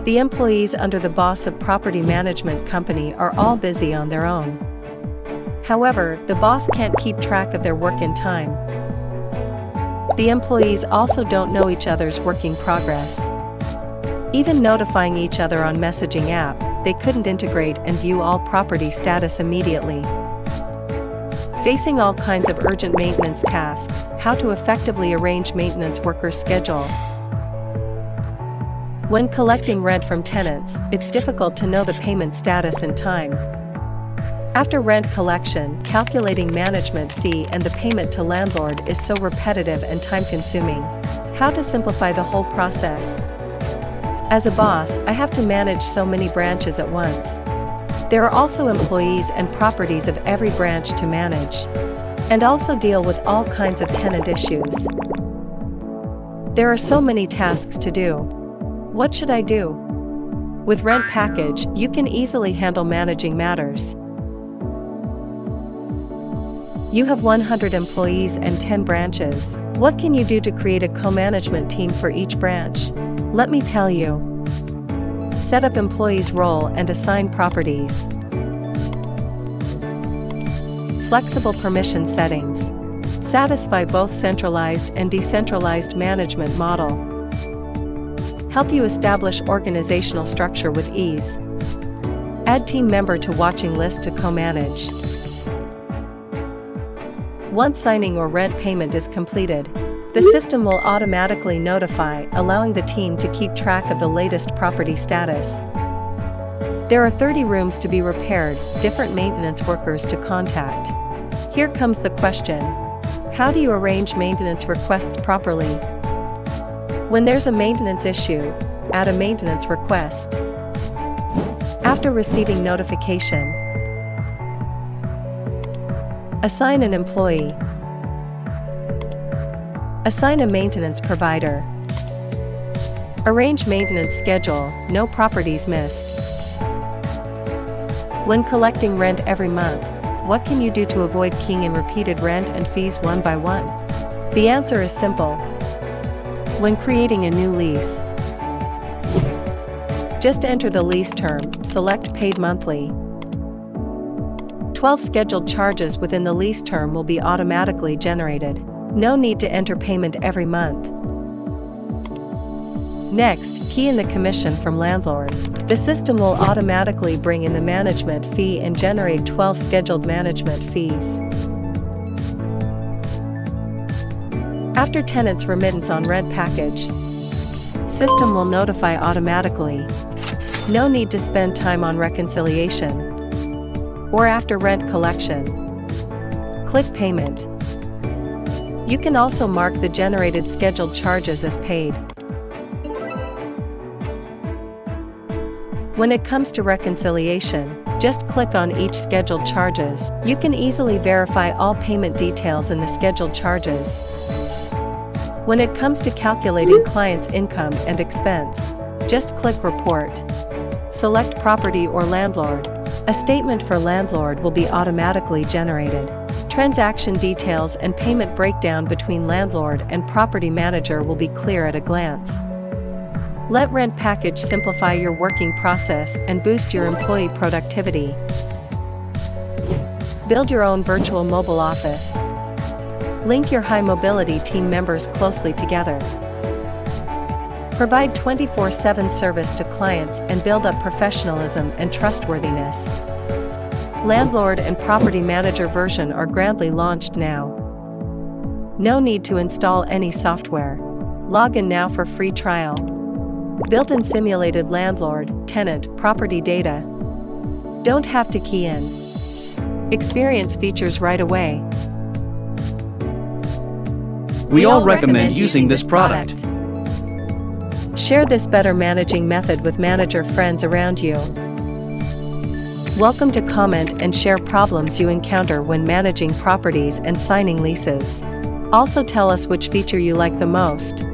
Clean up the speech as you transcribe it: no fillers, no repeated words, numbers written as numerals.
The employees under the boss of property management company are all busy on their own. However, the boss can't keep track of their work in time. The employees also don't know each other's working progress. Even notifying each other on messaging app, they couldn't integrate and view all property status immediately. Facing all kinds of urgent maintenance tasks, how to effectively arrange maintenance workers' schedule. When collecting rent from tenants, it's difficult to know the payment status in time. After rent collection, calculating management fee and the payment to landlord is so repetitive and time-consuming. How to simplify the whole process. As a boss, I have to manage so many branches at once. There are also employees and properties of every branch to manage, and also deal with all kinds of tenant issues. There are so many tasks to do. What should I do? With Rent Package, you can easily handle managing matters. You have 100 employees and 10 branches. What can you do to create a co-management team for each branch? Let me tell you. Set up employees' role and assign properties. Flexible permission settings. Satisfy both centralized and decentralized management model. Help you establish organizational structure with ease. Add team member to watching list to co-manage. Once signing or rent payment is completed, the system will automatically notify, allowing the team to keep track of the latest property status. There are 30 rooms to be repaired, different maintenance workers to contact. Here comes the question. How do you arrange maintenance requests properly? When there's a maintenance issue, add a maintenance request. After receiving notification, assign an employee. Assign a maintenance provider. Arrange maintenance schedule, no properties missed. When collecting rent every month, what can you do to avoid keying in repeated rent and fees one by one? The answer is simple. When creating a new lease, just enter the lease term, select paid monthly. 12 scheduled charges within the lease term will be automatically generated. No need to enter payment every month. Next, key in the commission from landlords. The system will automatically bring in the management fee and generate 12 scheduled management fees. After tenant's remittance on rent package, system will notify automatically. No need to spend time on reconciliation. Or after rent collection, click payment. You can also mark the generated scheduled charges as paid. When it comes to reconciliation, just click on each scheduled charges. You can easily verify all payment details in the scheduled charges. When it comes to calculating client's income and expense, just click Report. Select Property or Landlord. A statement for landlord will be automatically generated. Transaction details and payment breakdown between landlord and property manager will be clear at a glance. Let Rent Package simplify your working process and boost your employee productivity. Build your own virtual mobile office. Link your high mobility team members closely together. Provide 24/7 service to clients and build up professionalism and trustworthiness. Landlord and Property Manager version are grandly launched now. No need to install any software. Log in now for free trial. Built-in simulated landlord, tenant, property data. Don't have to key in. Experience features right away. We all recommend using this product. Share this better managing method with manager friends around you. Welcome to comment and share problems you encounter when managing properties and signing leases. Also tell us which feature you like the most.